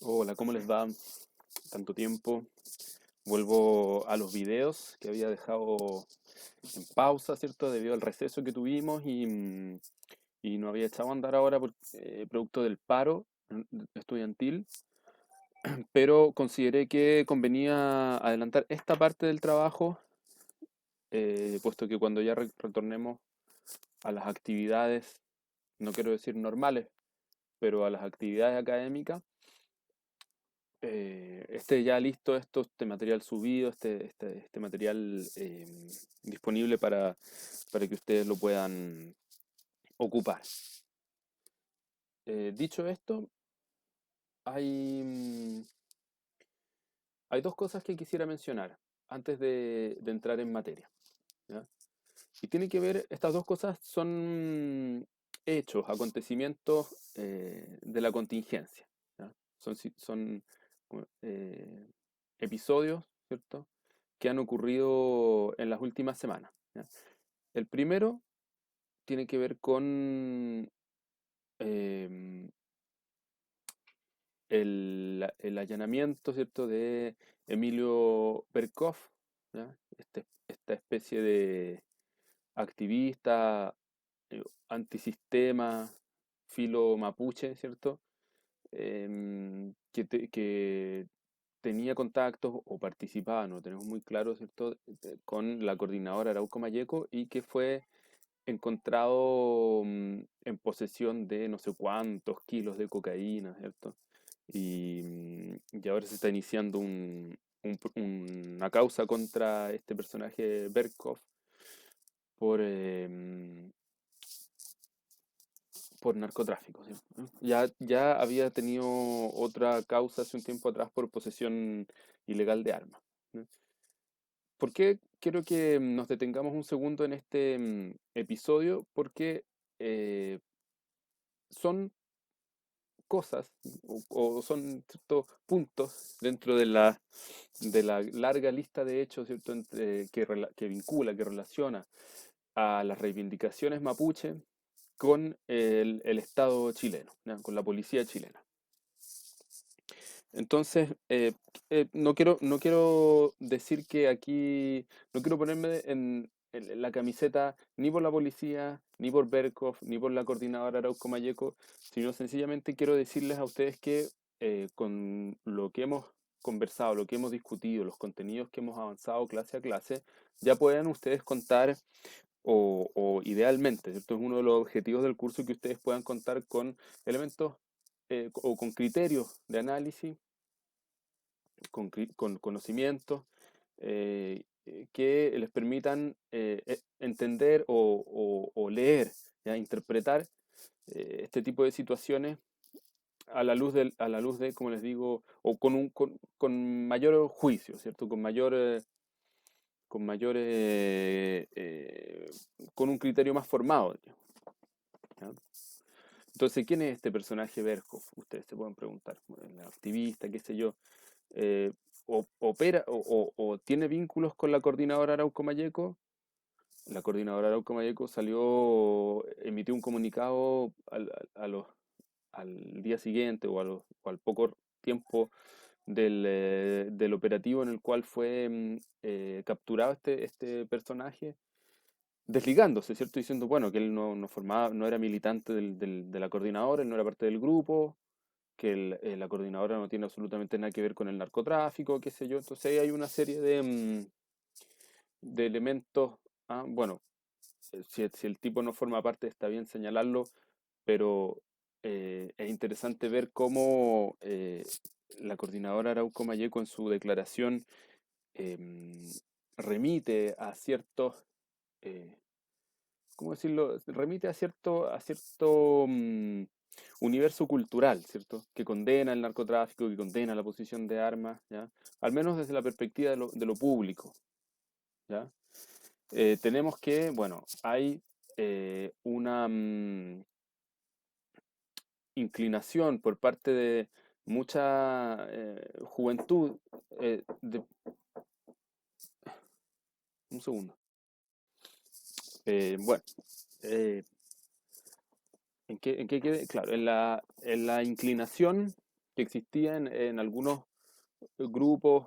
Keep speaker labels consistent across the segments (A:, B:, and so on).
A: Hola, ¿cómo les va? Tanto tiempo. Vuelvo a los videos que había dejado en pausa, ¿cierto? Debido al receso que tuvimos y no había echado a andar ahora producto del paro estudiantil, pero consideré que convenía adelantar esta parte del trabajo, puesto que cuando ya retornemos a las actividades, no quiero decir normales, pero a las actividades académicas, esté ya listo esto, este material subido, este material disponible para que ustedes lo puedan ocupar. Dicho esto, hay, hay dos cosas que quisiera mencionar antes de entrar en materia, ¿ya? Y tiene que ver, estas dos cosas son hechos, acontecimientos de la contingencia, ¿ya? Son eh, episodios, ¿cierto?, que han ocurrido en las últimas semanas, ¿ya? El primero tiene que ver con em, el allanamiento, ¿cierto?, de Emilio Berkoff, ¿ya? Esta especie de activista antisistema, filo mapuche, ¿cierto? Que tenía contactos o participaba, no tenemos muy claro, ¿cierto?, con la coordinadora Arauco Mayeco y que fue encontrado en posesión de no sé cuántos kilos de cocaína, ¿cierto? Y ahora se está iniciando una causa contra este personaje Berkov por, por narcotráfico, ¿sí? Ya había tenido otra causa hace un tiempo atrás por posesión ilegal de armas, ¿no? ¿Por qué quiero que nos detengamos un segundo en este episodio? Porque eh, son cosas o son ciertos puntos dentro de la larga lista de hechos, ¿cierto?, que vincula, que relaciona a las reivindicaciones mapuche con el Estado chileno, ¿ya?, con la policía chilena. Entonces, no quiero decir que aquí, no quiero ponerme en la camiseta ni por la policía, ni por Berkov, ni por la coordinadora Arauco Mayeco, sino sencillamente quiero decirles a ustedes que con lo que hemos conversado, lo que hemos discutido, los contenidos que hemos avanzado clase a clase, ya pueden ustedes contar o idealmente, ¿cierto? Es uno de los objetivos del curso que ustedes puedan contar con elementos o con criterios de análisis, con conocimientos que les permitan entender o leer, ¿ya?, interpretar este tipo de situaciones a la luz de, como les digo, o con mayor juicio, ¿cierto? Con un criterio más formado, digamos, ¿ya? Entonces, ¿quién es este personaje Berhoff? Ustedes se pueden preguntar. El activista, qué sé yo. Eh, opera o tiene vínculos con la coordinadora Arauco Mayeco. La coordinadora Arauco Mayeco emitió un comunicado al día siguiente o al poco tiempo del operativo en el cual fue capturado este personaje, desligándose, ¿cierto? Diciendo, bueno, que él no formaba, no era militante de la coordinadora, él no era parte del grupo, que la coordinadora no tiene absolutamente nada que ver con el narcotráfico, qué sé yo. Entonces ahí hay una serie de elementos. Bueno, si el tipo no forma parte, está bien señalarlo, pero es interesante ver cómo la coordinadora Arauco Mayeco en su declaración em, remite a ciertos, eh, ¿cómo decirlo? Remite a cierto universo cultural, ¿cierto? Que condena el narcotráfico, que condena la posesión de armas, ¿ya? Al menos desde la perspectiva de lo público, ¿ya? Tenemos que, bueno, hay una inclinación por parte de mucha juventud. Un segundo. Bueno, ¿en qué quede? Claro, en la inclinación que existían en algunos grupos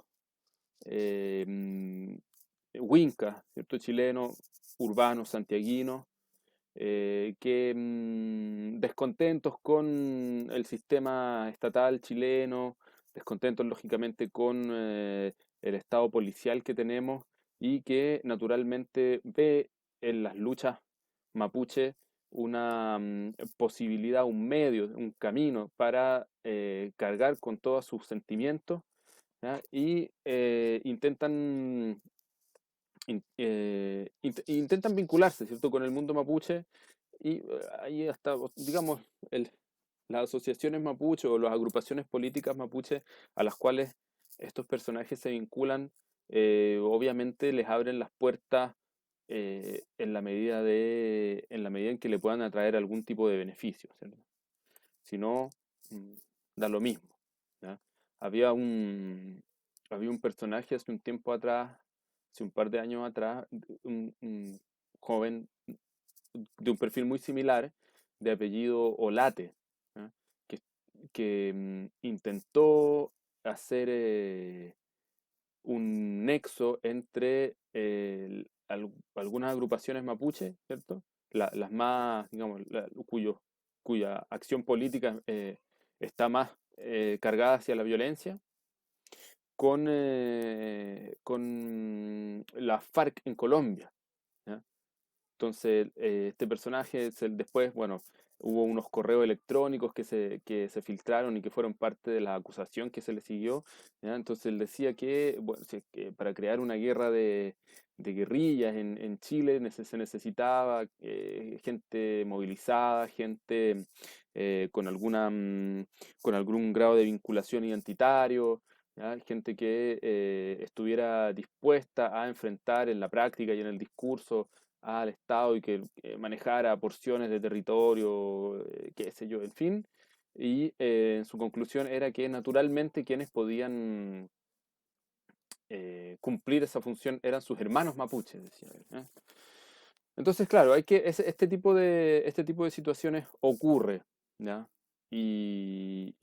A: eh, mm, Winca, ¿cierto? Chilenos, urbanos, santiaguinos, que descontentos con el sistema estatal chileno, descontentos lógicamente con el estado policial que tenemos y que naturalmente ve en las luchas mapuche una posibilidad, un medio, un camino para cargar con todos sus sentimientos, ¿ya? Y intentan vincularse, ¿cierto?, con el mundo mapuche y ahí hasta, digamos, las asociaciones mapuche o las agrupaciones políticas mapuche a las cuales estos personajes se vinculan, obviamente les abren las puertas en la medida en que le puedan atraer algún tipo de beneficio, ¿cierto? Si no, mm, da lo mismo, ¿ya? Había un, había un personaje hace un tiempo atrás, hace un par de años atrás, un joven de un perfil muy similar, de apellido Olate, ¿ya? Que, que intentó hacer un nexo entre algunas agrupaciones mapuche, ¿cierto? Las más, digamos, cuya acción política está más cargada hacia la violencia, con la FARC en Colombia, ¿ya? Entonces, este personaje después, bueno, hubo unos correos electrónicos que se filtraron y que fueron parte de la acusación que se le siguió, ¿ya? Entonces él decía que, bueno, si es que para crear una guerra de guerrillas en Chile se necesitaba gente movilizada, gente con algún grado de vinculación identitario, ¿ya? Gente que estuviera dispuesta a enfrentar en la práctica y en el discurso al Estado y que manejara porciones de territorio, qué sé yo, en fin. Y su conclusión era que naturalmente quienes podían cumplir esa función eran sus hermanos mapuches, decía él, ¿eh? Entonces, claro, este tipo de situaciones ocurre, ¿ya? Y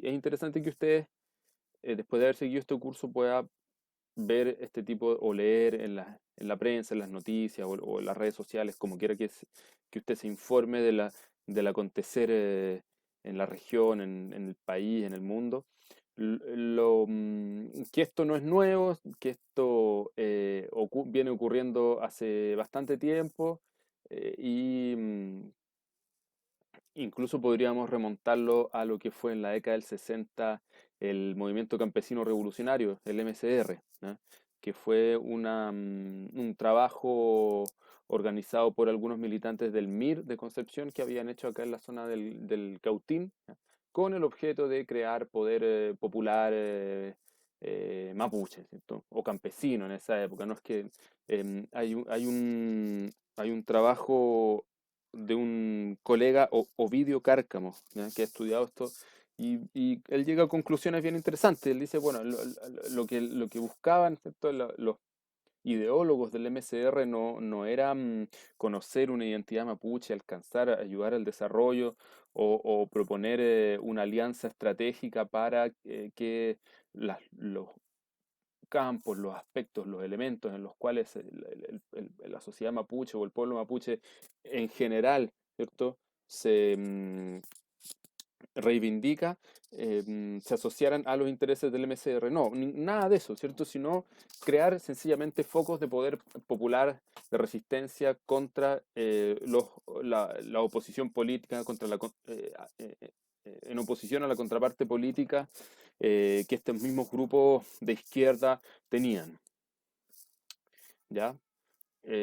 A: es interesante que ustedes, después de haber seguido este curso, pueda ver este tipo o leer en la prensa, en las noticias o en las redes sociales, como quiera que usted se informe del acontecer en la región, en el país, en el mundo. Que esto no es nuevo, que esto viene ocurriendo hace bastante tiempo y incluso podríamos remontarlo a lo que fue en la década del 60 el movimiento campesino revolucionario, el MCR, ¿ya? Que fue un trabajo organizado por algunos militantes del MIR de Concepción que habían hecho acá en la zona del Cautín, ¿ya? Con el objeto de crear poder popular mapuche, ¿cierto? O campesino en esa época. No es que hay un trabajo de un colega, Ovidio Cárcamo, ¿ya? Que ha estudiado esto, y él llega a conclusiones bien interesantes. Él dice, bueno, lo que buscaban, ¿cierto? Los ideólogos del MCR no era conocer una identidad mapuche, alcanzar, ayudar al desarrollo o proponer una alianza estratégica para que los campos, los aspectos, los elementos en los cuales la sociedad mapuche o el pueblo mapuche en general, ¿cierto? Se reivindica, se asociaran a los intereses del MCR. No, nada de eso, ¿cierto? Sino crear sencillamente focos de poder popular, de resistencia contra la oposición política, en oposición a la contraparte política que estos mismos grupos de izquierda tenían, ¿ya?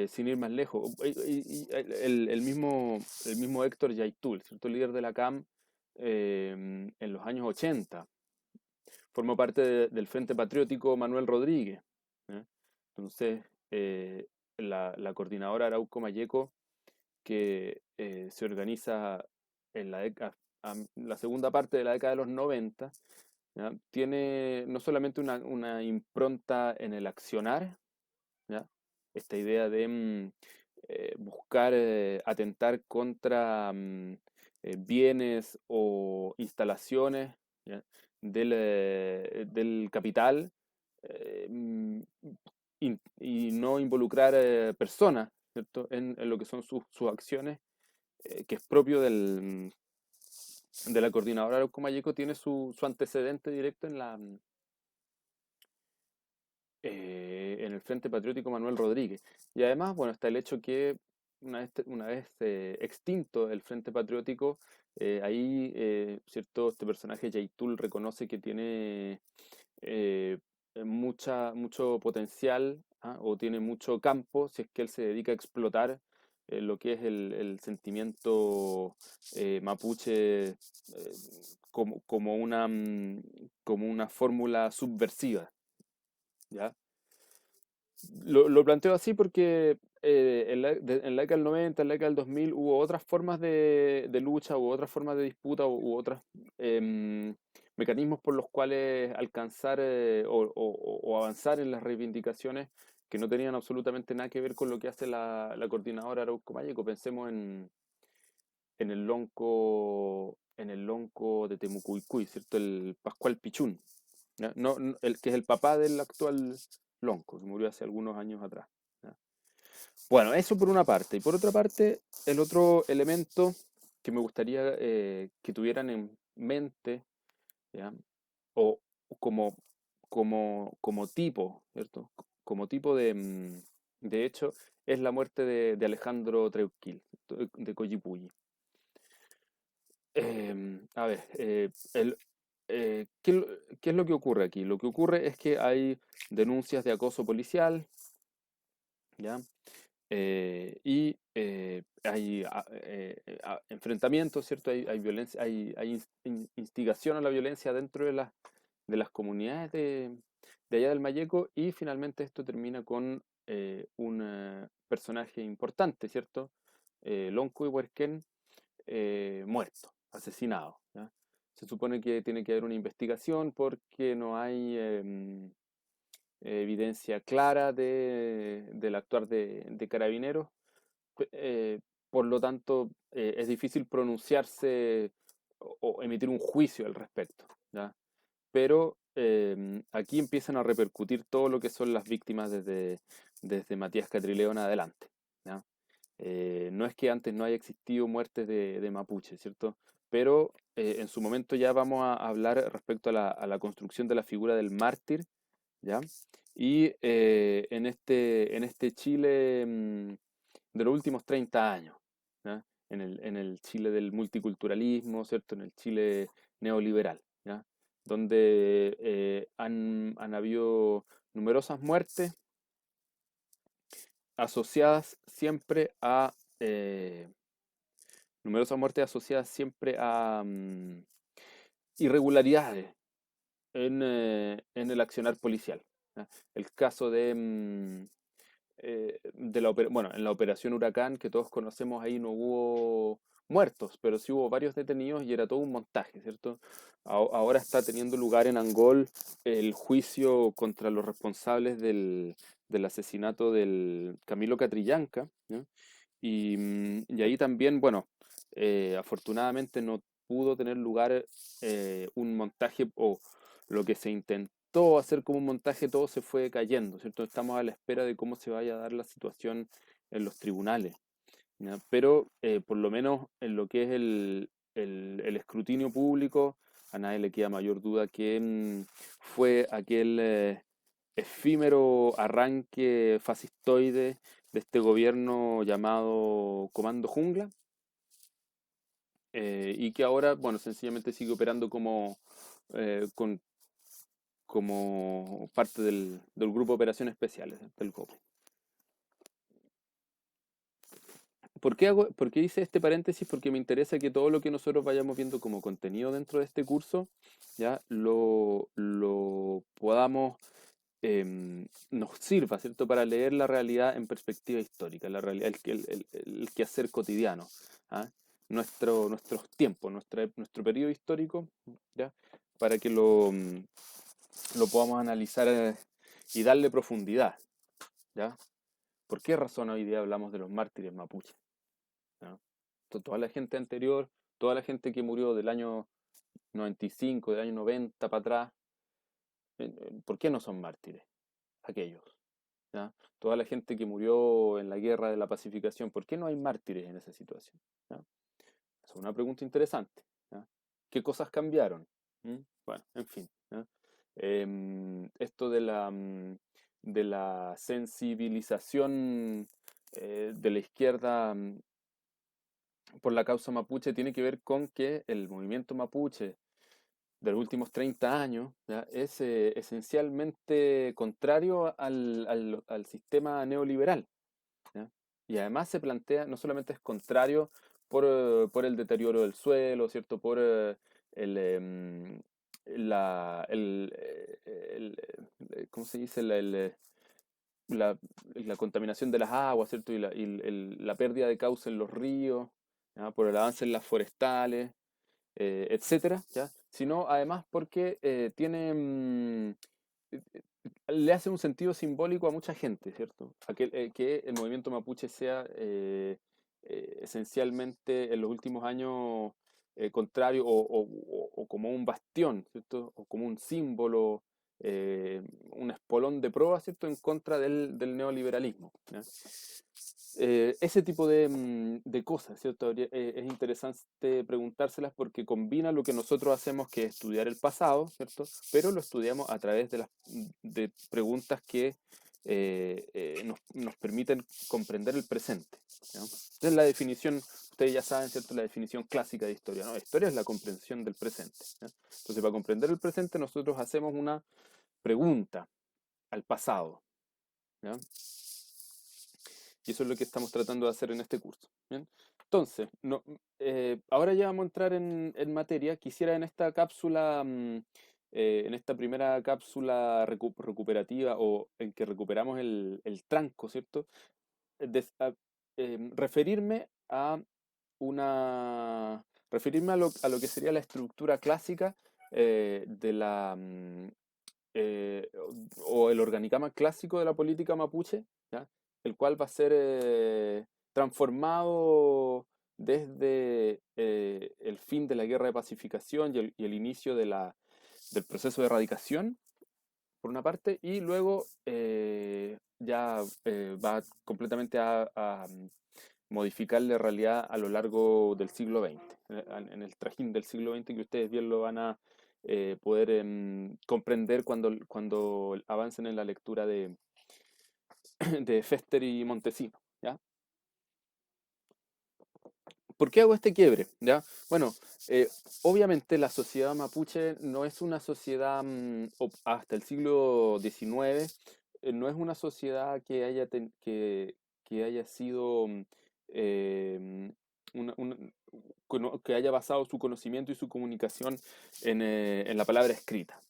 A: Sin ir más lejos. El mismo Héctor Yaitul, ¿cierto? Líder de la CAM en los años 80. Formó parte del Frente Patriótico Manuel Rodríguez, ¿eh? Entonces, la coordinadora Arauco Mayeco, que se organiza en la segunda parte de la década de los 90, ¿ya? Tiene no solamente una impronta en el accionar, ¿ya? Esta idea de buscar atentar contra bienes o instalaciones ¿ya? Del capital, eh, mm, y no involucrar personas, ¿cierto? En lo que son sus acciones, que es propio de la coordinadora Arauco Mayeco, tiene su antecedente directo en el Frente Patriótico Manuel Rodríguez. Y además, bueno, está el hecho que una vez extinto el Frente Patriótico, ahí, ¿cierto? Este personaje, Yaitul, reconoce que tiene eh, mucho potencial, ¿ah? O tiene mucho campo si es que él se dedica a explotar lo que es el sentimiento mapuche, como una fórmula subversiva, ¿ya? Lo planteo así porque en la década del 90, en la década del 2000 hubo otras formas de lucha, hubo otras formas de disputa, hubo otros mecanismos por los cuales alcanzar o avanzar en las reivindicaciones que no tenían absolutamente nada que ver con lo que hace la coordinadora Arauco Mayeco. Pensemos en el lonco de Temucuicui, ¿cierto? El Pascual Pichún, ¿ya? El que es el papá del actual lonco, que murió hace algunos años atrás, ¿ya? Bueno, eso por una parte. Y por otra parte, el otro elemento que me gustaría que tuvieran en mente, ¿ya? O como, como tipo, ¿cierto? Como tipo de hecho, es la muerte de Alejandro Treuquil, de Coyipulli. A ver, ¿qué es lo que ocurre aquí? Lo que ocurre es que hay denuncias de acoso policial, ¿ya? Y hay enfrentamientos, ¿cierto? Hay violencia, hay instigación a la violencia dentro de las comunidades de allá del Mayeco, y finalmente esto termina con un personaje importante, ¿cierto? Lonco Ihuerquén, muerto, asesinado, ¿ya? Se supone que tiene que haber una investigación porque no hay evidencia clara del actuar de Carabineros. eh, por lo tanto, es difícil pronunciarse o emitir un juicio al respecto, ¿ya? Pero aquí empiezan a repercutir todo lo que son las víctimas desde Matías Catrileo en adelante, ¿ya? No es que antes no haya existido muertes de mapuche, ¿cierto? Pero en su momento ya vamos a hablar respecto a la construcción de la figura del mártir, ¿ya? Y en este Chile de los últimos 30 años, ¿ya? En el Chile del multiculturalismo, ¿cierto? En el Chile neoliberal, ¿ya? Donde han habido numerosas muertes asociadas siempre a irregularidades en el accionar policial, ¿ya? El caso bueno, en la operación Huracán que todos conocemos, ahí no hubo muertos, pero sí hubo varios detenidos y era todo un montaje, ¿cierto? Ahora está teniendo lugar en Angol el juicio contra los responsables del asesinato del Camilo Catrillanca, ¿ya? Y ahí también, bueno, afortunadamente no pudo tener lugar un montaje, o lo que se intentó hacer como un montaje, todo se fue cayendo, ¿cierto? Estamos a la espera de cómo se vaya a dar la situación en los tribunales, ¿ya? Pero por lo menos en lo que es el escrutinio público, a nadie le queda mayor duda que fue aquel efímero arranque fascistoide de este gobierno llamado Comando Jungla, y que ahora, bueno, sencillamente sigue operando como parte del Grupo de Operaciones Especiales del GOP. ¿Por qué hice este paréntesis? Porque me interesa que todo lo que nosotros vayamos viendo como contenido dentro de este curso, ya lo podamos, nos sirva, ¿cierto? Para leer la realidad en perspectiva histórica, la realidad, el quehacer cotidiano, ¿ah? Nuestros tiempos, nuestro periodo histórico, ¿ya? Para que lo podamos analizar y darle profundidad, ¿ya? ¿Por qué razón hoy día hablamos de los mártires mapuches, ¿no? Toda la gente anterior, toda la gente que murió del año 95, del año 90 para atrás, ¿por qué no son mártires aquellos? ¿Ya? Toda la gente que murió en la guerra de la pacificación, ¿por qué no hay mártires en esa situación? ¿Ya? Es una pregunta interesante. ¿Ya? ¿Qué cosas cambiaron? ¿Mm? Bueno, en fin. ¿Ya? Esto de la sensibilización de la izquierda por la causa mapuche tiene que ver con que el movimiento mapuche de los últimos 30 años, ¿ya? Es esencialmente contrario al sistema neoliberal, ¿ya? Y además se plantea, no solamente es contrario por el deterioro del suelo, ¿cierto? Por el, ¿cómo se dice? La, la contaminación de las aguas, ¿cierto? La pérdida de cauce en los ríos, ¿ya? Por el avance en las forestales, etcétera, ¿ya? Sino además porque le hace un sentido simbólico a mucha gente, ¿cierto? Que el movimiento mapuche sea esencialmente en los últimos años contrario o como un bastión, ¿cierto? O como un símbolo, un espolón de proa, ¿cierto? En contra del neoliberalismo, ¿ya? Ese tipo de cosas, ¿cierto? Es interesante preguntárselas porque combina lo que nosotros hacemos, que es estudiar el pasado, ¿cierto? Pero lo estudiamos a través de preguntas que nos permiten comprender el presente, ¿ya? Esa es la definición, ustedes ya saben, ¿cierto? La definición clásica de historia, ¿no? Historia es la comprensión del presente, ¿ya? Entonces, para comprender el presente, nosotros hacemos una pregunta al pasado, ¿ya? Y eso es lo que estamos tratando de hacer en este curso. ¿Bien? Entonces, ahora ya vamos a entrar en materia. Quisiera en esta cápsula, en esta primera cápsula recuperativa o en que recuperamos el tranco, ¿cierto? Des- a- referirme a referirme a lo que sería la estructura clásica de o el organigrama clásico de la política mapuche, ¿ya? El cual va a ser transformado desde el fin de la guerra de pacificación y el inicio del proceso de erradicación, por una parte, y luego ya va completamente a modificar la realidad a lo largo del siglo XX, en el trajín del siglo XX, que ustedes bien lo van a poder comprender cuando avancen en la lectura de Fester y Montesino, ¿ya? ¿Por qué hago este quiebre? ¿Ya? Bueno, eh, obviamente la sociedad mapuche no es una sociedad, hasta el siglo XIX, no es una sociedad que haya sido, eh, una- una- que haya basado su conocimiento y su comunicación en la palabra escrita.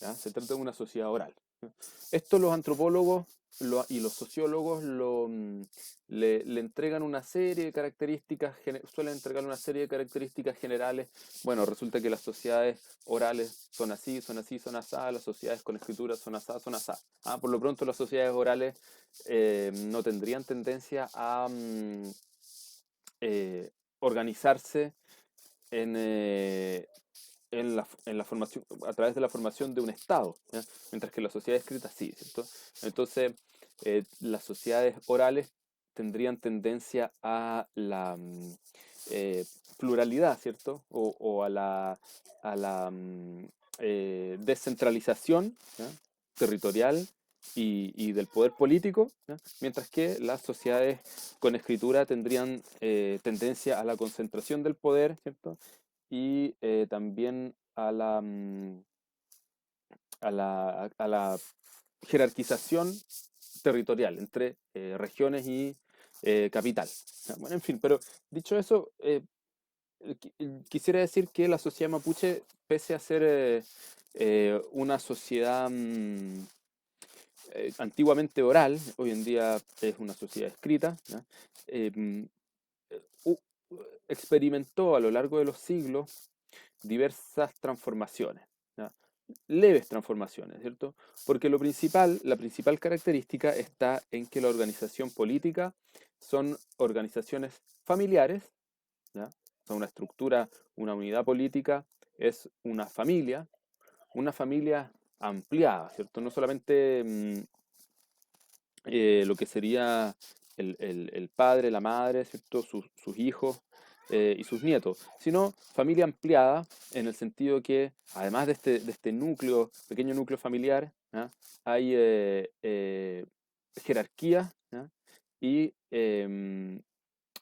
A: ¿Ya? Se trata de una sociedad oral. ¿Ya? Esto los antropólogos y los sociólogos le entregan una serie de características, suelen entregar una serie de características generales. Bueno, resulta que las sociedades orales son así, son así, son asá, las sociedades con escritura son asá, son asá. Ah, por lo pronto las sociedades orales no tendrían tendencia a organizarse en, en la formación, a través de la formación de un Estado, ¿ya? Mientras que la sociedad escrita sí, ¿cierto? Entonces, las sociedades orales tendrían tendencia a la eh, pluralidad, ¿cierto? O a la descentralización, ¿ya? Territorial y del poder político, ¿ya? Mientras que las sociedades con escritura tendrían tendencia a la concentración del poder, ¿cierto? Y también a la jerarquización territorial entre regiones y capital. Ya, bueno, en fin, pero dicho eso, quisiera decir que la sociedad mapuche, pese a ser una sociedad antiguamente oral, hoy en día es una sociedad escrita, ¿ya? Eh, u- experimentó a lo largo de los siglos diversas transformaciones, ¿ya? Leves transformaciones, ¿cierto? Porque la principal característica está en que la organización política son organizaciones familiares, ¿ya? Son una estructura, una unidad política es una familia ampliada, ¿cierto? No solamente lo que sería el padre, la madre, ¿cierto? Sus hijos y sus nietos, sino familia ampliada en el sentido que, además de este núcleo, pequeño núcleo familiar, ¿ya? Hay jerarquía, ¿ya? Y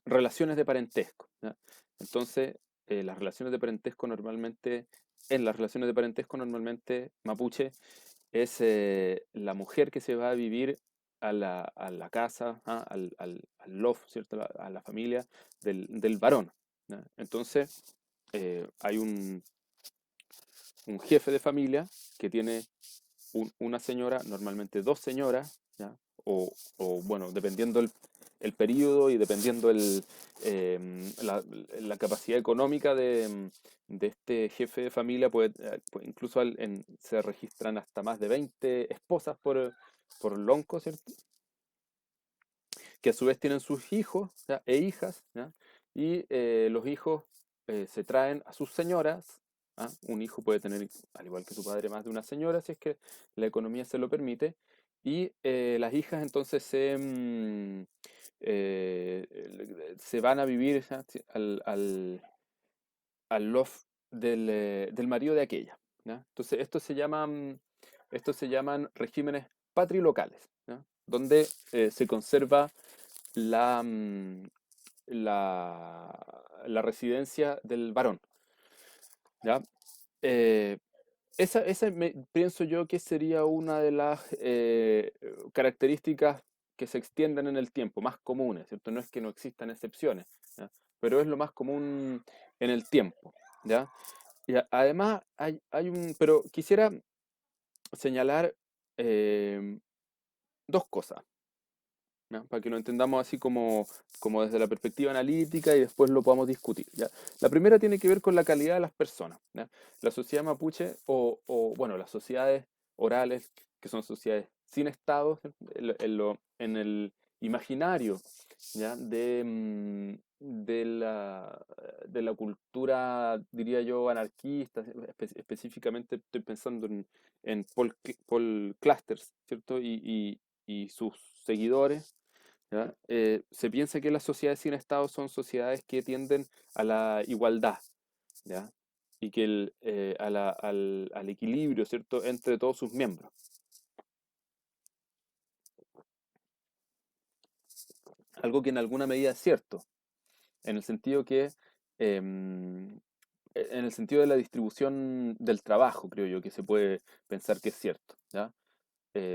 A: relaciones de parentesco, ¿ya? Entonces, las relaciones de parentesco normalmente, en las relaciones de parentesco normalmente mapuche, es la mujer que se va a vivir a la casa, ¿ah? Al loft, ¿cierto? A la familia del varón, ¿ya? Entonces, hay un jefe de familia que tiene una señora, normalmente dos señoras, ¿ya? Bueno, dependiendo el periodo y dependiendo la capacidad económica de este jefe de familia, incluso se registran hasta más de 20 esposas por lonco, ¿cierto? Que a su vez tienen sus hijos, ¿ya? E hijas, ¿ya? Y los hijos se traen a sus señoras. ¿Ah? Un hijo puede tener, al igual que su padre, más de una señora, si es que la economía se lo permite. Y las hijas entonces se van a vivir, ¿ya? Sí, al loft del marido de aquella, ¿ya? Entonces, estos se llaman regímenes patrilocales, ¿ya? Donde se conserva la, mm, la residencia del varón, ¿ya? Eh, pienso yo que sería una de las características que se extienden en el tiempo, más comunes, ¿cierto? No es que no existan excepciones, ¿ya? Pero es lo más común en el tiempo, ¿ya? Además, pero quisiera señalar eh, dos cosas, ¿ya? Para que lo entendamos así como desde la perspectiva analítica y después lo podamos discutir, ¿ya? La primera tiene que ver con la calidad de las personas, ¿ya? La sociedad mapuche, bueno, las sociedades orales, que son sociedades sin Estado, ¿sí? En el imaginario, ¿ya? De la cultura, diría yo, anarquista, específicamente estoy pensando en Paul Clusters, ¿cierto? Y sus seguidores, ¿ya? Se piensa que las sociedades sin Estado son sociedades que tienden a la igualdad, ¿ya? Y que al equilibrio, ¿cierto?, entre todos sus miembros. Algo que en alguna medida es cierto, en el sentido que, em, en el sentido de la distribución del trabajo, creo yo, que se puede pensar que es cierto, ¿ya?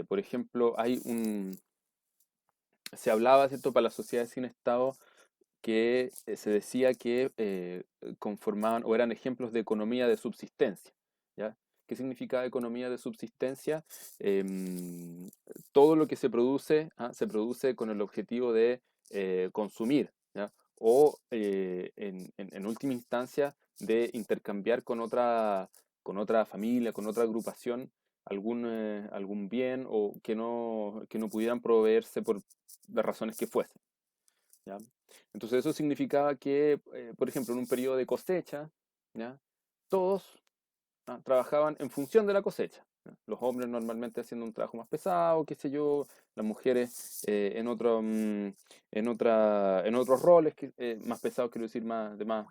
A: Por ejemplo, se hablaba, ¿cierto?, para las sociedades sin Estado que se decía que conformaban o eran ejemplos de economía de subsistencia, ¿ya? ¿Qué significa economía de subsistencia? Todo lo que se produce con el objetivo de consumir, ¿ya? O en última instancia de intercambiar con otra familia, con otra agrupación, algún bien o que no pudieran proveerse por las razones que fuesen, ¿ya? Entonces eso significaba que, por ejemplo, en un periodo de cosecha, ¿ya? Todos trabajaban en función de la cosecha, ¿ya? Los hombres normalmente haciendo un trabajo más pesado, qué sé yo, las mujeres en otros roles más pesados, quiero decir, de más,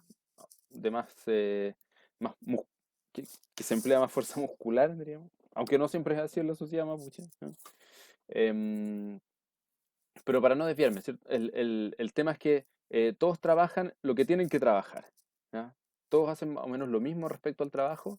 A: más mus- que se emplea más fuerza muscular, diríamos, aunque no siempre es así en la sociedad mapuche, ¿no? Em, pero para no desviarme, ¿cierto? El tema es que todos trabajan lo que tienen que trabajar, ¿ya? Todos hacen más o menos lo mismo respecto al trabajo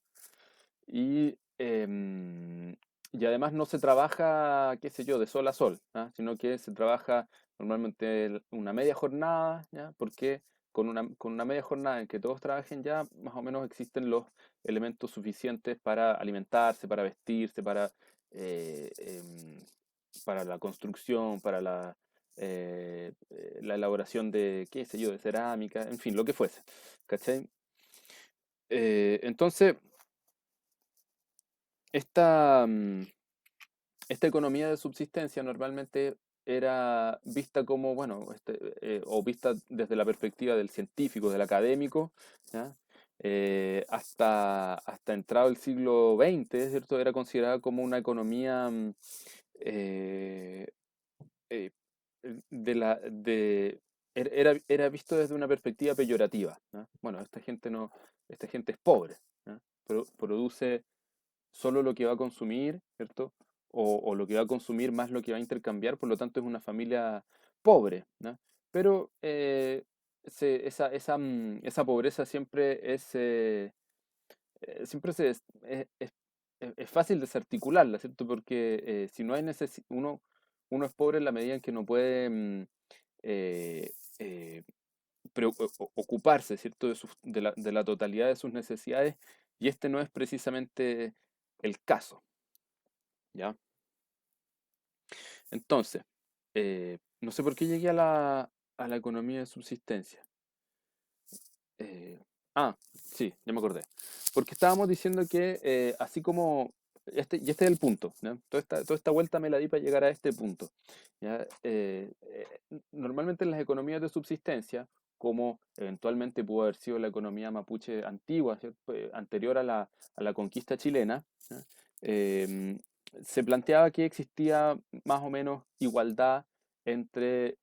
A: y, y además no se trabaja, qué sé yo, de sol a sol, ¿ah? Sino que se trabaja normalmente una media jornada, ¿ya? Porque con una media jornada en que todos trabajen ya, más o menos existen los elementos suficientes para alimentarse, para vestirse, eh, em, para la construcción, para la elaboración de, qué sé yo, de cerámica, en fin, lo que fuese, ¿cachai? Entonces, esta, esta economía de subsistencia normalmente era vista como, bueno, o vista desde la perspectiva del científico, del académico, ¿ya? hasta entrado el siglo XX, ¿cierto? Era considerada como una economía eh, eh, de la, de, era visto desde una perspectiva peyorativa, ¿no? Bueno, esta gente es pobre, ¿no? Produce solo lo que va a consumir, ¿cierto? O lo que va a consumir más lo que va a intercambiar, por lo tanto es una familia pobre, ¿no? Pero esa pobreza siempre es fácil desarticularla, ¿cierto? Porque si no hay uno es pobre en la medida en que no puede eh, eh, ocuparse, ¿cierto? De la totalidad de sus necesidades, y este no es precisamente el caso, ¿ya? Entonces, no sé por qué llegué a la economía de subsistencia. Eh, sí, ya me acordé. Porque estábamos diciendo que así como, y este es el punto, ¿no? Toda esta vuelta me la di para llegar a este punto, ¿ya? Normalmente en las economías de subsistencia, como eventualmente pudo haber sido la economía mapuche antigua, ¿cierto? Anterior a la conquista chilena, ¿ya? Em, Se planteaba que existía más o menos igualdad entre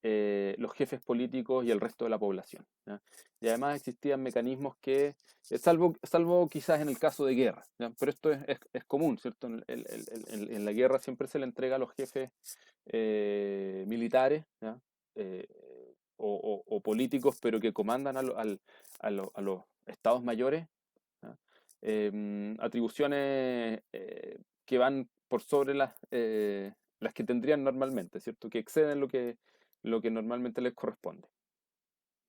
A: los jefes políticos y el resto de la población, ¿ya? Y además existían mecanismos que, salvo quizás en el caso de guerra, ¿ya? Pero esto es común, ¿cierto? En la guerra siempre se le entrega a los jefes militares, ¿ya? Eh, o políticos, pero que comandan a los estados mayores, ¿ya? Atribuciones que van por sobre las que tendrían normalmente, ¿cierto? Que exceden lo que normalmente les corresponde,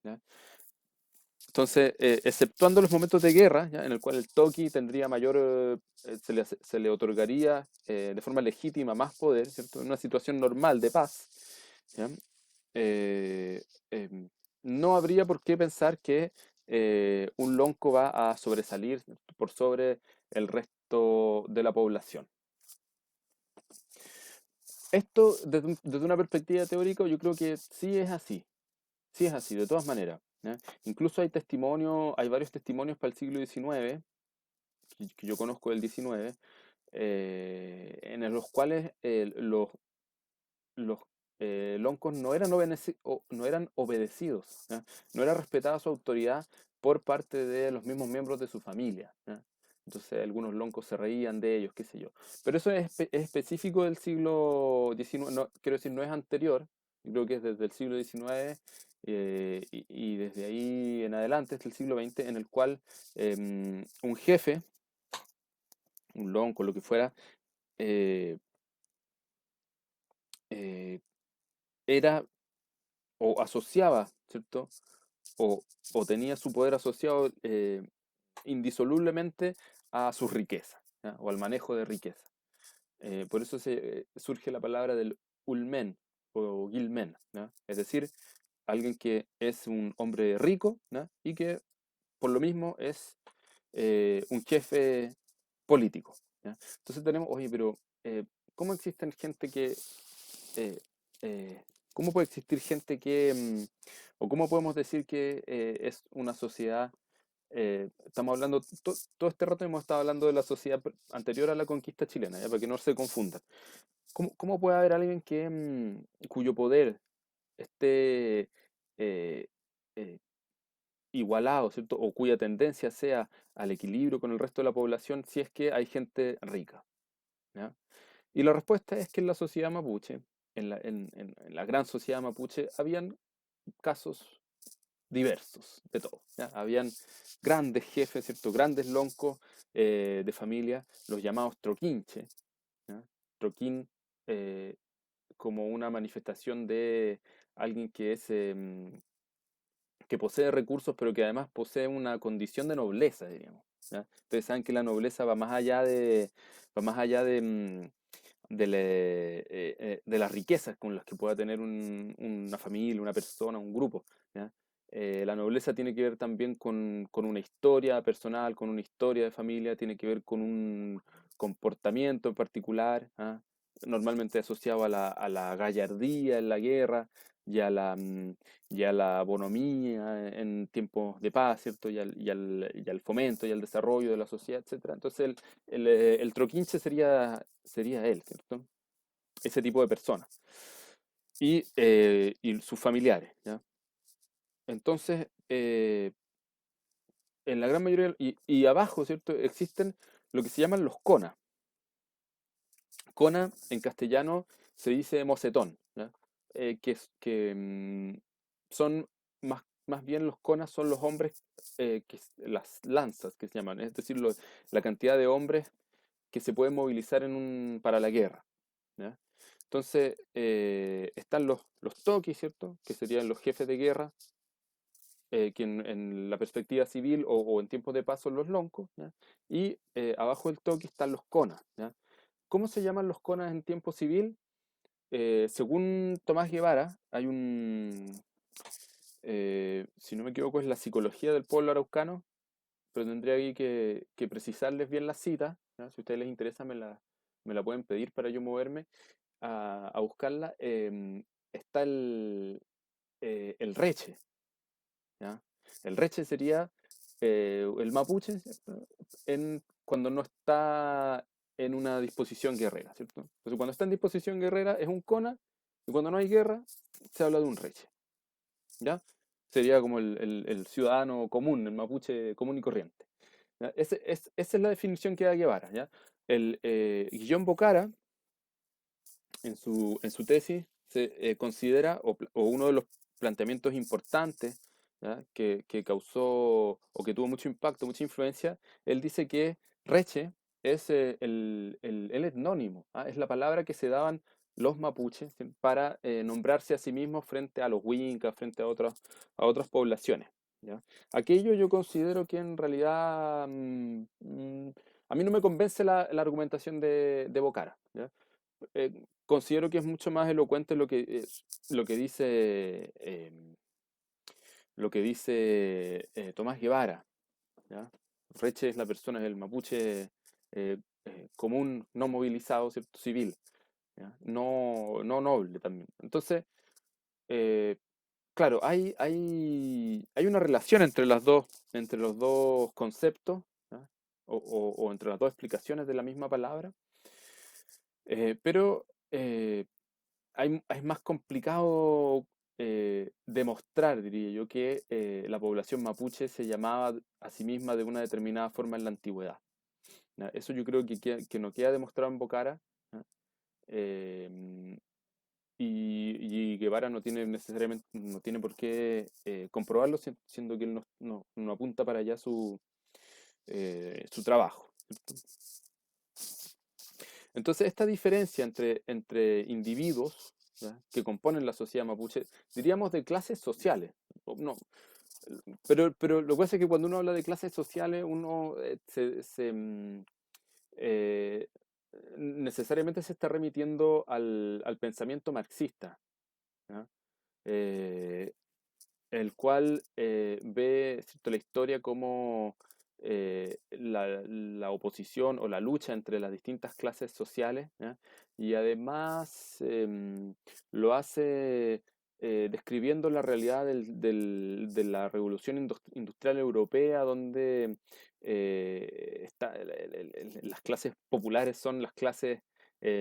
A: ¿ya? Entonces, exceptuando los momentos de guerra, ¿ya? En el cual el Toki tendría mayor, se le otorgaría de forma legítima más poder, ¿cierto? En una situación normal de paz, ¿ya? Eh, em, no habría por qué pensar que un lonco va a sobresalir por sobre el resto de la población. Esto, desde una perspectiva teórica, yo creo que sí es así, de todas maneras, ¿ya? Incluso hay varios testimonios para el siglo XIX, que yo conozco del XIX, en los cuales los loncos no eran obedecidos, ¿ya? No era respetada su autoridad por parte de los mismos miembros de su familia, ¿ya? Entonces algunos loncos se reían de ellos, qué sé yo. Pero eso es específico del siglo XIX, no, quiero decir, no es anterior, yo creo que es desde el siglo XIX y desde ahí en adelante, hasta el siglo XX, en el cual un jefe, un lonco, lo que fuera, eh, eh, era o asociaba, ¿cierto? O, o tenía su poder asociado indisolublemente a sus riquezas, ¿ya? O al manejo de riqueza. Por eso surge la palabra del ulmen o gilmen, ¿ya? Es decir, alguien que es un hombre rico, ¿ya? Y que por lo mismo es un jefe político, ¿ya? Entonces tenemos, oye, pero ¿cómo existen gente que eh, eh, ¿cómo puede existir gente o cómo podemos decir que es una sociedad? Estamos hablando, todo este rato hemos estado hablando de la sociedad anterior a la conquista chilena, ¿ya? Para que no se confundan. ¿Cómo puede haber alguien cuyo poder esté eh, eh, igualado, ¿cierto? O cuya tendencia sea al equilibrio con el resto de la población si es que hay gente rica, ¿ya? Y la respuesta es que en la sociedad mapuche, en la gran sociedad mapuche, habían casos diversos de todo, ¿ya? Habían grandes jefes, ¿cierto? Grandes loncos de familia, los llamados troquinche, ¿ya? Troquín eh, como una manifestación de alguien que posee recursos, pero que además posee una condición de nobleza, diríamos, ¿ya? Ustedes saben que la nobleza va más allá de las riquezas con las que pueda tener una familia, una persona, un grupo, ¿ya? La nobleza tiene que ver también con una historia personal, con una historia de familia, tiene que ver con un comportamiento en particular, ¿ah? Normalmente asociado a la gallardía en la guerra. y a la bonomía en tiempos de paz, ¿cierto? Y al fomento y al desarrollo de la sociedad, etcétera. Entonces el troquinche sería él, ¿cierto? Ese tipo de persona. Y sus familiares, ¿ya? Entonces, en la gran mayoría, y abajo, ¿cierto? Existen lo que se llaman los CONA. CONA en castellano se dice mocetón, ¿ya? Que son más bien los CONA son los hombres, las lanzas que se llaman, es decir, la cantidad de hombres que se pueden movilizar para la guerra, ¿ya? Entonces, están los toquis, ¿cierto? Que serían los jefes de guerra, que en la perspectiva civil o en tiempos de paz son los loncos, ¿ya? Y abajo del toque están los conas, ¿ya? ¿Cómo se llaman los conas en tiempo civil? Según Tomás Guevara, si no me equivoco, es la psicología del pueblo araucano, pero tendría ahí que precisarles bien la cita, ¿ya? Si a ustedes les interesa, me la pueden pedir para yo moverme a buscarla. Está el reche, ¿ya? El reche sería el mapuche, ¿cierto? Cuando no está en una disposición guerrera, ¿cierto? Entonces, cuando está en disposición guerrera es un cona, y cuando no hay guerra se habla de un reche, ¿ya? Sería como el ciudadano común, el mapuche común y corriente, ¿ya? Esa es la definición que da Guevara, ¿ya? Guillón Bocara, en su tesis se considera, o uno de los planteamientos importantes, ¿ya? Que causó o que tuvo mucho impacto, mucha influencia, él dice que Reche es el etnónimo, ¿ah? Es la palabra que se daban los mapuches, ¿sí? Para nombrarse a sí mismos frente a los wincas, frente a otras poblaciones, ¿ya? Aquello yo considero que en realidad a mí no me convence la argumentación de Bocara, ¿ya? Considero que es mucho más elocuente lo que dice, Tomás Guevara, ¿ya? Reche es la persona, es el mapuche común, no movilizado, ¿cierto? Civil, ¿ya? No noble también. Entonces, eh, claro, hay una relación entre los dos conceptos, ¿ya? O entre las dos explicaciones de la misma palabra, pero es más complicado demostrar, diría yo, que la población mapuche se llamaba a sí misma de una determinada forma en la antigüedad, ¿ya? Eso yo creo que no queda demostrado en Bocara, ¿ya? Eh, y Guevara no tiene necesariamente, no tiene por qué comprobarlo, siendo que él no apunta para allá su trabajo, ¿cierto? Entonces, esta diferencia entre individuos, ¿ya? Que componen la sociedad mapuche, diríamos de clases sociales. No, pero lo que pasa es que cuando uno habla de clases sociales, uno eh, necesariamente se está remitiendo al pensamiento marxista, ¿ya? Eh, el cual ve, ¿cierto?, la historia como la oposición o la lucha entre las distintas clases sociales, ¿ya? Y además lo hace describiendo la realidad de la revolución industrial europea, donde las clases populares son las clases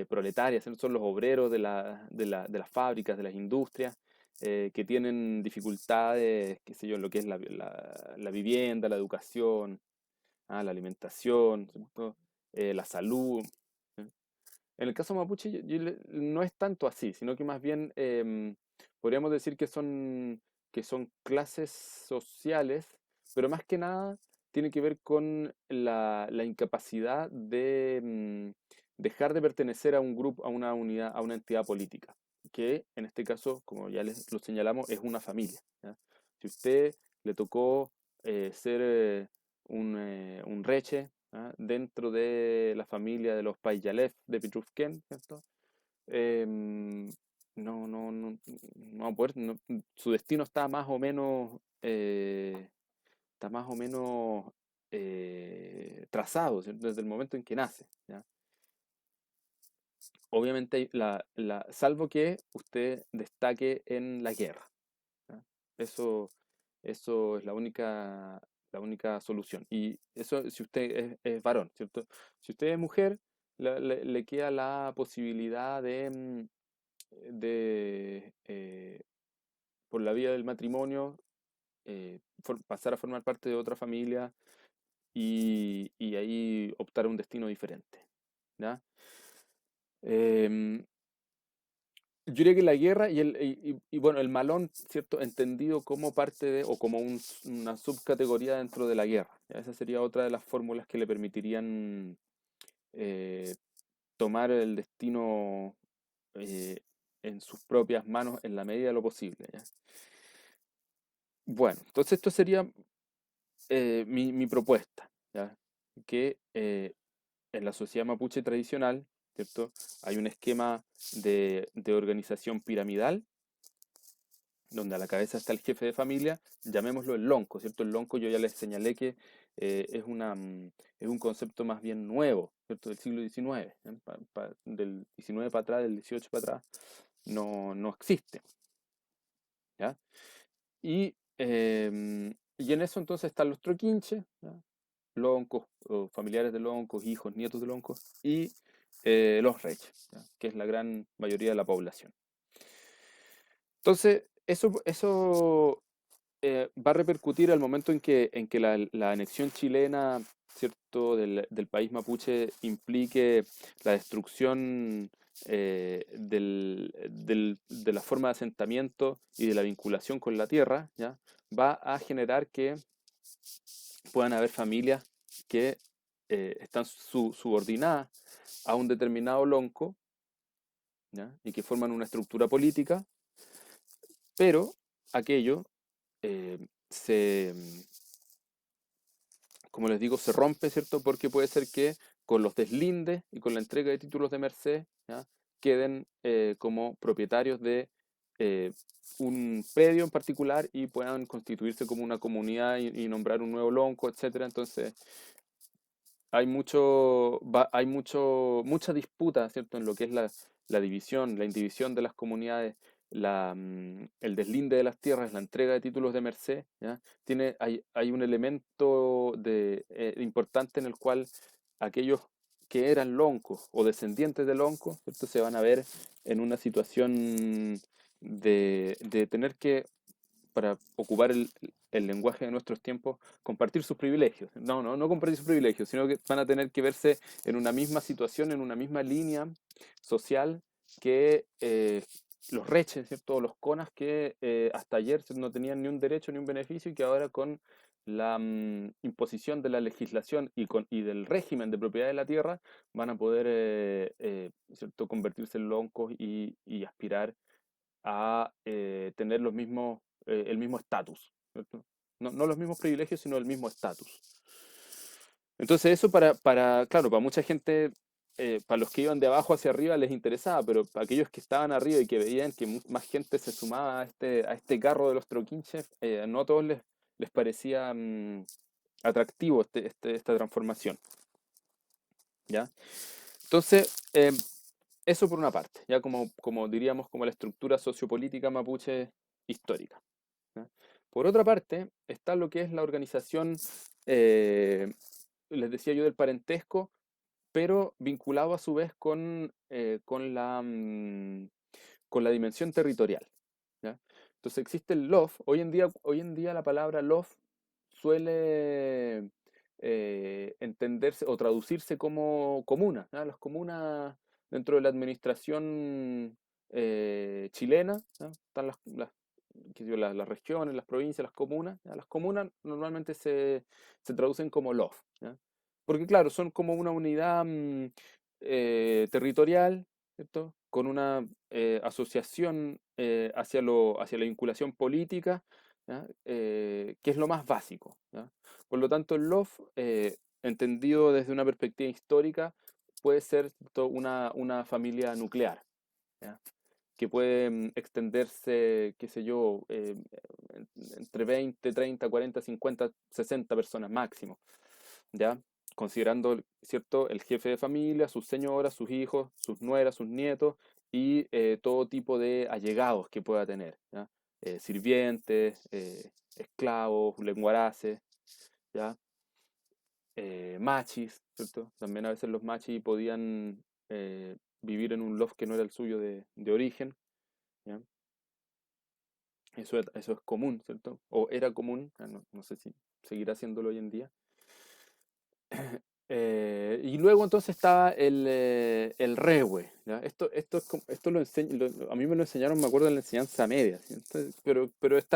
A: proletarias, son los obreros de las fábricas, de las industrias, que tienen dificultades, qué sé yo, en lo que es la vivienda, la educación, la alimentación, ¿cierto? La salud. ¿Sí? En el caso mapuche no es tanto así, sino que más bien podríamos decir que son clases sociales, pero más que nada tiene que ver con la incapacidad de dejar de pertenecer a un grupo, a una unidad, a una entidad política, que en este caso, como ya les lo señalamos, es una familia, ¿ya? Si usted le tocó ser un reche, ¿ah? Dentro de la familia de los Payalev de Pitrufquén, ¿cierto? Em, no va a poder, su destino está más o menos trazado, ¿cierto? Desde el momento en que nace, ¿ya? obviamente, salvo que usted destaque en la guerra. ¿Ya? Eso, eso es la única solución. Y eso si usted es varón, ¿cierto? Si usted es mujer, le queda la posibilidad de por la vía del matrimonio, pasar a formar parte de otra familia y ahí optar a un destino diferente. ¿Ya? Em, yo diría que la guerra bueno, el malón, ¿cierto? Entendido como parte de, o como una subcategoría dentro de la guerra. ¿Ya? Esa sería otra de las fórmulas que le permitirían eh, tomar el destino eh, en sus propias manos en la medida de lo posible. ¿Ya? Bueno, entonces esto sería mi propuesta, ¿ya? Que en la sociedad mapuche tradicional, ¿cierto? Hay un esquema de organización piramidal donde a la cabeza está el jefe de familia, llamémoslo el lonco, ¿cierto? El lonco yo ya les señalé que es un concepto más bien nuevo, ¿cierto? Del siglo XIX, ¿eh? Del XIX para atrás, del XVIII para atrás, no existe, ¿ya? Y en eso entonces están los troquinches, ¿ya? Loncos, o familiares de loncos, hijos, nietos de loncos, y los reyes, ¿ya? Que es la gran mayoría de la población. Entonces, eso va a repercutir al momento en que la anexión chilena, ¿cierto?, del país mapuche implique la destrucción de la forma de asentamiento y de la vinculación con la tierra, ¿ya? Va a generar que puedan haber familias que están subordinadas a un determinado lonco, ¿ya? Y que forman una estructura política, pero aquello eh, se, como les digo, se rompe, ¿cierto? Porque puede ser que con los deslindes y con la entrega de títulos de merced, ¿ya? Queden como propietarios de eh, un predio en particular y puedan constituirse como una comunidad y nombrar un nuevo lonco, etcétera. Entonces, mucha disputa, ¿cierto? En lo que es la división, la indivisión de las comunidades, el deslinde de las tierras, la entrega de títulos de merced, ¿ya? Hay un elemento importante en el cual aquellos que eran loncos o descendientes de loncos, ¿cierto? Se van a ver en una situación de tener que, para ocupar el lenguaje de nuestros tiempos, compartir sus privilegios. No compartir sus privilegios, sino que van a tener que verse en una misma situación, en una misma línea social que los reches, ¿cierto? O los conas que hasta ayer no tenían ni un derecho ni un beneficio y que ahora con la imposición de la legislación y del régimen de propiedad de la tierra van a poder ¿cierto? Convertirse en loncos y aspirar a tener el mismo estatus, ¿cierto? No los mismos privilegios, sino el mismo estatus. Entonces eso claro, para mucha gente, para los que iban de abajo hacia arriba les interesaba, pero para aquellos que estaban arriba y que veían que más gente se sumaba a este carro de los troquinches, no a todos les parecía atractivo esta transformación, ¿ya? Entonces, eso por una parte, ya como diríamos, como la estructura sociopolítica mapuche histórica. ¿Ya? Por otra parte, está lo que es la organización, les decía yo, del parentesco, pero vinculado a su vez con la dimensión territorial. ¿Ya? Entonces existe el LOF. Hoy en día la palabra LOF suele entenderse o traducirse como comuna. ¿Ya? Las comunas dentro de la administración chilena, ¿ya? Están qué sé yo, las regiones, las provincias, las comunas. ¿Ya? Las comunas normalmente se traducen como LOF. ¿Ya? Porque claro, son como una unidad territorial, ¿cierto? Con una asociación hacia la vinculación política, ¿ya? Que es lo más básico, ¿ya? Por lo tanto, el LOF, entendido desde una perspectiva histórica, puede ser una familia nuclear, ¿ya? Que puede extenderse, qué sé yo, entre 20, 30, 40, 50, 60 personas máximo, ¿ya? considerando, ¿cierto?, el jefe de familia, sus señoras, sus hijos, sus nueras, sus nietos y todo tipo de allegados que pueda tener, ¿ya? Sirvientes, esclavos, lenguaraces, ¿ya? Machis, ¿cierto? También a veces los machis podían vivir en un loft que no era el suyo de origen, ¿ya? Eso es común, ¿cierto? O era común, no sé si seguirá haciéndolo hoy en día. Y luego entonces está el rehue, ¿ya? Esto a mí me lo enseñaron, me acuerdo, en la enseñanza media, ¿sí? Pero es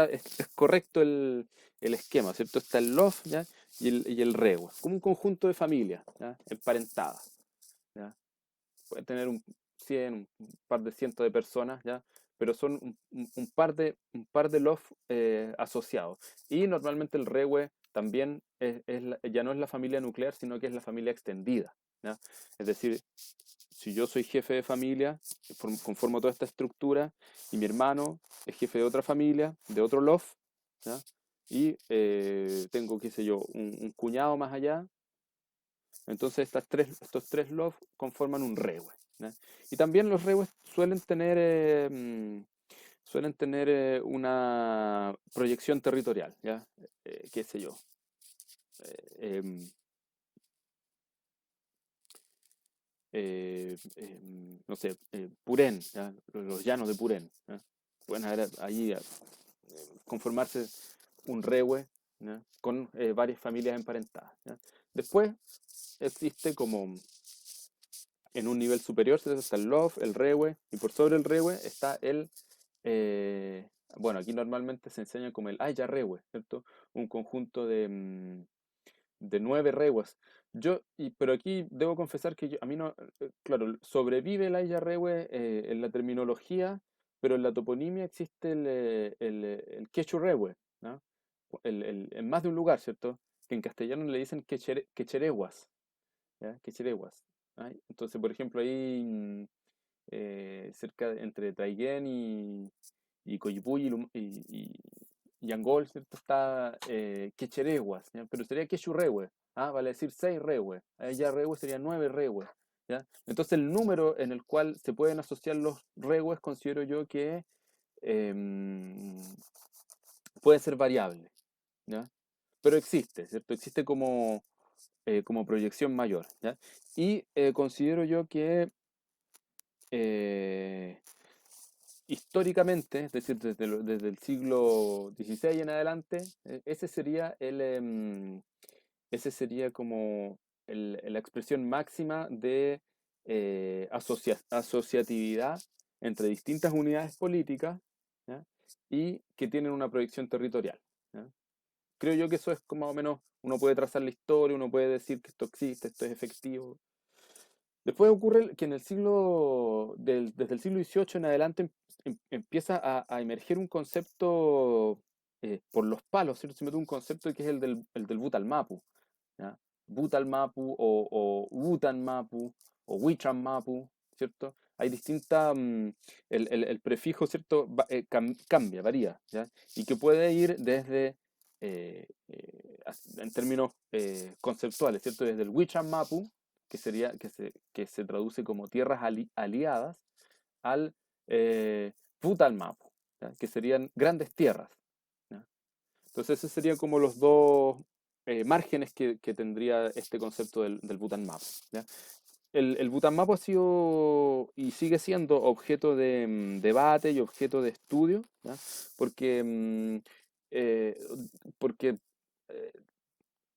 A: correcto el esquema, ¿cierto? Está el lof, ¿ya? Y el rehue, como un conjunto de familias, ¿ya? Emparentadas, ¿ya? Puede tener 100, un par de cientos de personas, ¿ya? Pero son un par de loft asociados. Y normalmente el rehue también ya no es la familia nuclear, sino que es la familia extendida, ¿ya? Es decir, si yo soy jefe de familia, conformo toda esta estructura, y mi hermano es jefe de otra familia, de otro loft, ¿ya? Y tengo, qué sé yo, un cuñado más allá, entonces estos tres lofts conforman un rehue, ¿ya? Y también los rehues suelen tener una proyección territorial, ¿ya? Qué sé yo. eh, em, no sé, Purén, ¿ya? Los llanos de Purén, ¿ya? Pueden haber ahí conformarse un rehue, ¿ya? Con varias familias emparentadas, ¿ya? Después existe como en un nivel superior, ¿cierto? Está el loft, el rehue, y por sobre el rehue está bueno, aquí normalmente se enseña como el Aya rehue, ¿cierto? Un conjunto de 9 rehues. Pero aquí debo confesar que a mí no, claro, sobrevive el Aya rehue en la terminología, pero en la toponimia existe el Quechu rehue, ¿no? En más de un lugar, ¿cierto? Que en castellano le dicen quechereguas, ¿ya? Quechereguas. ¿Ah? Entonces, por ejemplo, ahí entre Traiguén y Coyipulli y Angol, ¿cierto? Está Quechereguas, ¿ya? Pero sería Quechurrehue, ¿ah? Vale decir 6 rehue. Ahí ya rehue sería 9 rehue, ¿ya? Entonces el número en el cual se pueden asociar los rehues considero yo que em, puede ser variable, ¿ya? Pero existe, ¿cierto? Existe como proyección mayor, ¿ya? Y considero yo que eh, históricamente, es decir, desde el siglo XVI en adelante, ese sería como la expresión máxima de asociatividad entre distintas unidades políticas, ¿ya? Y que tienen una proyección territorial, ¿ya? Creo yo que eso es como más o menos, uno puede trazar la historia, uno puede decir que esto existe, esto es efectivo. Después ocurre que desde el siglo XVIII en adelante empieza a emerger un concepto por los palos, ¿cierto? Se mete un concepto que es el del Butalmapu, ¿ya? Butalmapu o Utanmapu o Huichanmapu, ¿cierto? Hay el prefijo, ¿cierto? Cambia, varía, ¿ya? Y que puede ir desde, en términos conceptuales, ¿cierto? Desde el Huichanmapu, que se traduce como tierras aliadas, al Putalmapu, ¿ya? Que serían grandes tierras, ¿ya? Entonces, esos serían como los dos márgenes que tendría este concepto del Butanmapu, ¿ya? El Butanmapu ha sido y sigue siendo objeto de debate y objeto de estudio, ¿ya? Porque, eh, porque eh,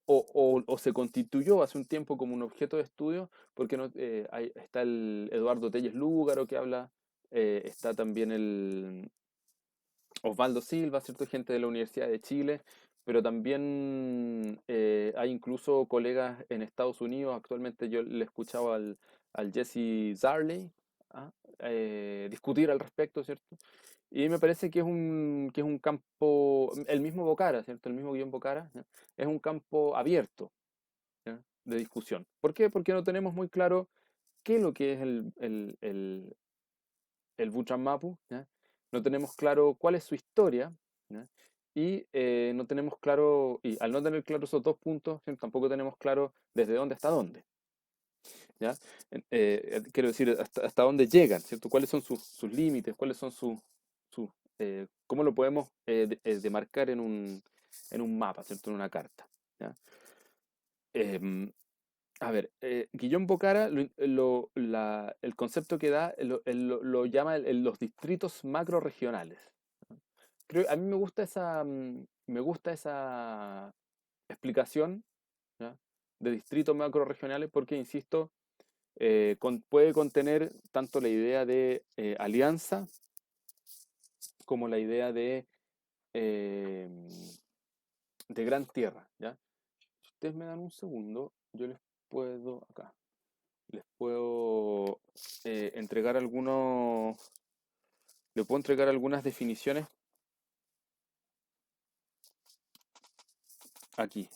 A: o se constituyó hace un tiempo como un objeto de estudio, porque no, está el Eduardo Telles Lúgaro que habla, está también el Osvaldo Silva, ¿cierto? Gente de la Universidad de Chile, pero también hay incluso colegas en Estados Unidos. Actualmente yo le escuchaba al Jesse Zarley, ¿ah? Discutir al respecto, ¿cierto? Y me parece que es un campo, el mismo Bocara, ¿cierto? El mismo guión Bocara, ¿ya? Es un campo abierto, ¿ya? De discusión. ¿Por qué? Porque no tenemos muy claro qué es lo que es el Buchan Mapu, ¿ya? No tenemos claro cuál es su historia, ¿ya? y no tenemos claro, y al no tener claro esos dos puntos, ¿cierto? Tampoco tenemos claro desde dónde hasta dónde, ¿ya? Quiero decir, hasta dónde llegan, ¿cierto? ¿Cuáles son sus límites? ¿Cuáles son cómo lo podemos demarcar en un mapa, ¿cierto? En una carta, ¿ya? Em, a ver, Guillaume Bocara el concepto que da lo llama los distritos macrorregionales. A mí me gusta esa explicación, ¿ya? De distritos macrorregionales porque, insisto, puede contener tanto la idea de alianza como la idea eh, de gran tierra, ¿ya? Si ustedes me dan un segundo, yo les puedo entregar le puedo entregar algunas definiciones aquí,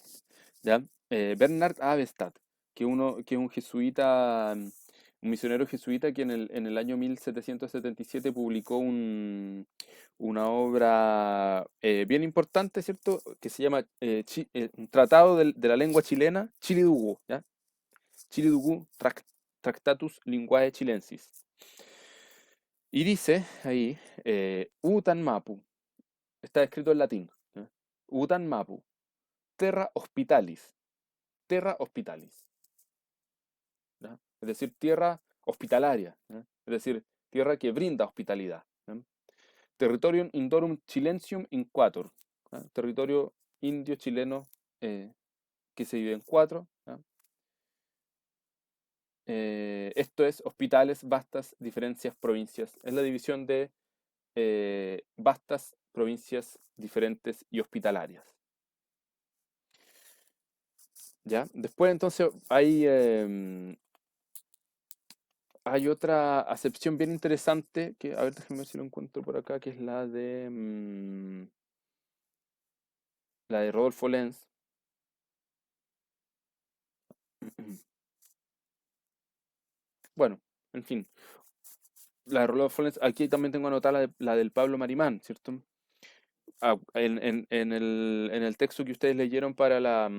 A: ¿ya? Bernard Avestad, que es un jesuita, un misionero jesuita que en el año 1777 publicó una obra bien importante, ¿cierto? Que se llama un Tratado de la Lengua Chilena, Chili Dugu, ¿ya? Chili Dugu Tractatus Linguae Chilensis. Y dice ahí, Utan Mapu, está escrito en latín, ¿ya? Utan Mapu, terra hospitalis, terra hospitalis, ¿ya? Es decir, tierra hospitalaria, ¿ya? Es decir, tierra que brinda hospitalidad, ¿ya? Territorium Indorum Chilentium in Quator, ¿ya? Territorio indio chileno que se divide en cuatro, ¿ya? Esto es hospitales, vastas, diferencias, provincias. Es la división de vastas, provincias diferentes y hospitalarias. ¿Ya? Después entonces hay otra acepción bien interesante que, a ver, déjenme ver si lo encuentro por acá, que es la de Rodolfo Lenz. Bueno, en fin, la de Rodolfo Lenz, aquí también tengo anotada la del Pablo Marimán, ¿cierto? En el texto que ustedes leyeron para la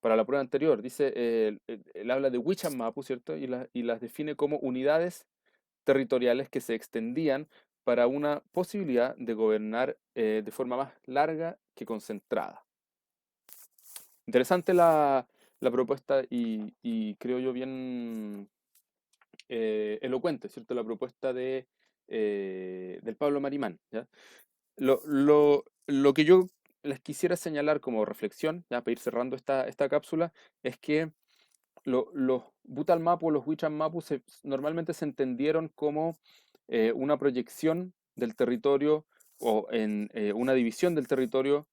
A: prueba anterior, dice, él habla de Wichanmapu, ¿cierto? Y las define como unidades territoriales que se extendían para una posibilidad de gobernar de forma más larga que concentrada. Interesante la propuesta y creo yo bien elocuente, ¿cierto? La propuesta del Pablo Marimán, ¿ya? Lo que yo les quisiera señalar como reflexión, ya para ir cerrando esta cápsula, es que los Butalmapu o los Huichanmapu normalmente se entendieron como una proyección del territorio o en una división del territorio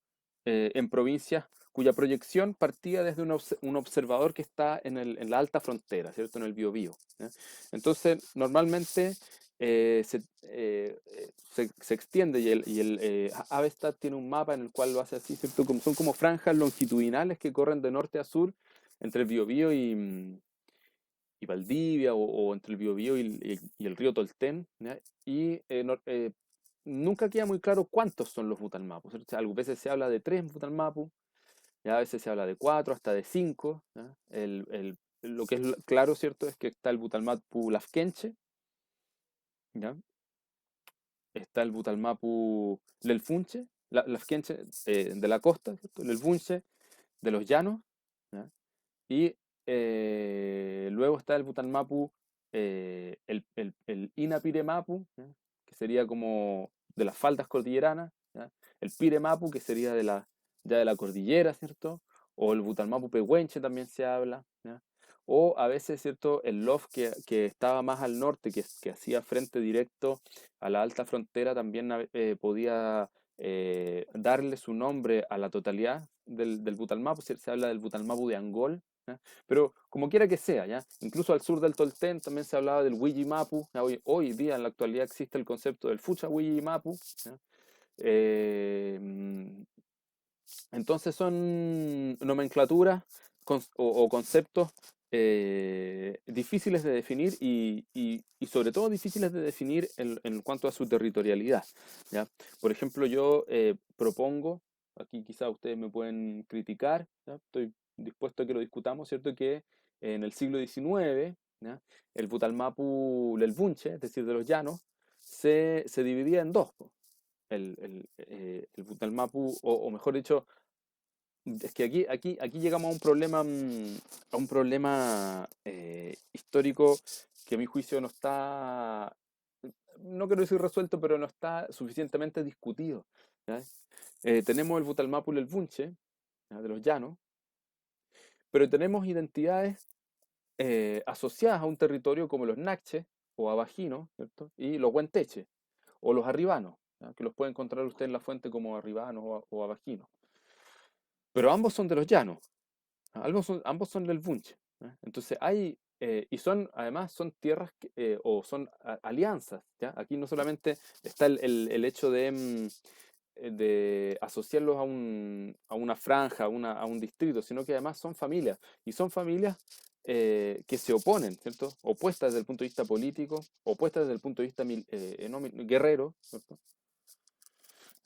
A: en provincias cuya proyección partía desde un observador que está en la alta frontera, ¿cierto? En el Biobío, ¿ya? Entonces, normalmente se extiende y el Avestat tiene un mapa en el cual lo hace así, ¿cierto? Son como franjas longitudinales que corren de norte a sur entre el Biobío y Valdivia o entre el Biobío y el río Tolten, ¿ya? Y nunca queda muy claro cuántos son los Butalmapus, ¿cierto? O sea, algunas veces se habla de 3 Butalmapus, ya a veces se habla de 4 hasta de 5, ¿ya? Lo que es claro, ¿cierto? Es que está el Butalmapu Lafkenche, ¿ya? Está el Butalmapu Lelfunche, Lafkenche de la costa, ¿cierto? Lelfunche de los llanos, ¿ya? Y luego está el Butalmapu, el Inapiremapu, ¿ya? Que sería como de las faldas cordilleranas, ¿ya? El Piremapu, que sería ya de la cordillera, ¿cierto? O el Butalmapu Pehuenche también se habla, ¿ya? O a veces, ¿cierto? El Lof que estaba más al norte, que hacía frente directo a la alta frontera, también podía darle su nombre a la totalidad del Butalmapu. Se habla del Butalmapu de Angol, ¿ya? Pero como quiera que sea, ¿ya? Incluso al sur del Tolten también se hablaba del Wijimapu. Hoy día, en la actualidad, existe el concepto del Fucha Wijimapu, ¿ya? Eh, entonces son nomenclaturas o conceptos difíciles de definir y sobre todo difíciles de definir en cuanto a su territorialidad, ¿ya? Por ejemplo, yo propongo, aquí quizás ustedes me pueden criticar, ¿ya? Estoy dispuesto a que lo discutamos, ¿cierto? Que en el siglo XIX, ¿ya? El Butalmapú Lelvunche, es decir, de los llanos, se dividía en dos, po. El Butalmapú, o mejor dicho, es que aquí llegamos a un problema, histórico que a mi juicio no está, no quiero decir resuelto, pero no está suficientemente discutido, ¿ya? Tenemos el Butalmapú y el Bunche, ¿ya? De los llanos, pero tenemos identidades asociadas a un territorio como los Nakche o abajinos, ¿cierto? Y los Huenteche o los arribanos, ¿ya? Que los puede encontrar usted en la fuente como arribanos o abajinos. Pero ambos son de los llanos. Ambos son del Bunch. ¿Ya? Entonces hay, y son, además, son tierras o son alianzas. ¿Ya? Aquí no solamente está el hecho de asociarlos a una franja, a un distrito, sino que además son familias. Y son familias que se oponen, ¿cierto? Opuestas desde el punto de vista político, opuestas desde el punto de vista no, guerrero, ¿cierto?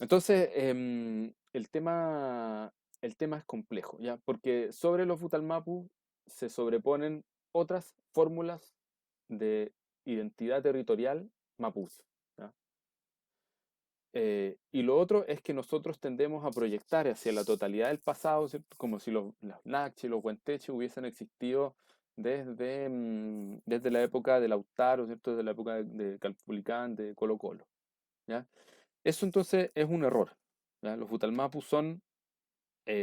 A: Entonces, el tema es complejo, ¿ya? Porque sobre los Butalmapu se sobreponen otras fórmulas de identidad territorial mapuche, ¿ya? Y lo otro es que nosotros tendemos a proyectar hacia la totalidad del pasado, ¿cierto? Como si los Nakche, los Huenteche hubiesen existido desde la época de Lautaro, ¿cierto? Desde la época de Calpulicán, de Colo Colo, ¿ya? Eso entonces es un error, ¿ya? Los Butalmapus son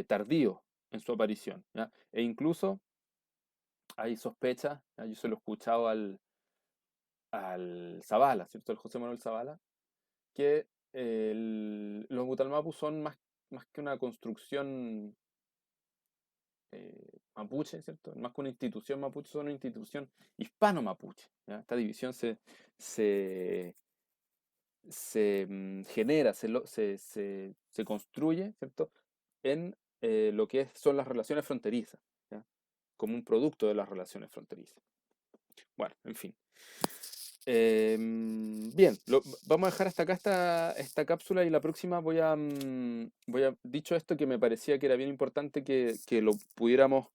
A: tardíos en su aparición, ¿ya? E incluso hay sospechas, ¿ya? Yo se lo he escuchado al Zavala, ¿cierto? Al José Manuel Zavala, que los Butalmapus son más que una construcción mapuche, ¿cierto? Más que una institución mapuche, son una institución hispano-mapuche, ¿ya? Esta división se, se genera, se construye, ¿cierto? En lo que son las relaciones fronterizas, ¿ya? Como un producto de las relaciones fronterizas. Bueno, en fin. Bien, vamos a dejar hasta acá esta cápsula y la próxima dicho esto que me parecía que era bien importante que le pudiéramos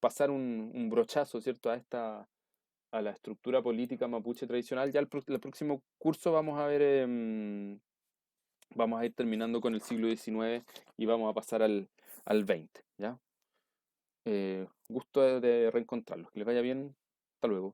A: pasar un brochazo, ¿cierto? A la estructura política mapuche tradicional. Ya el próximo curso vamos a ver, vamos a ir terminando con el siglo XIX y vamos a pasar al XX, ¿ya? Gusto de reencontrarlos. Que les vaya bien. Hasta luego.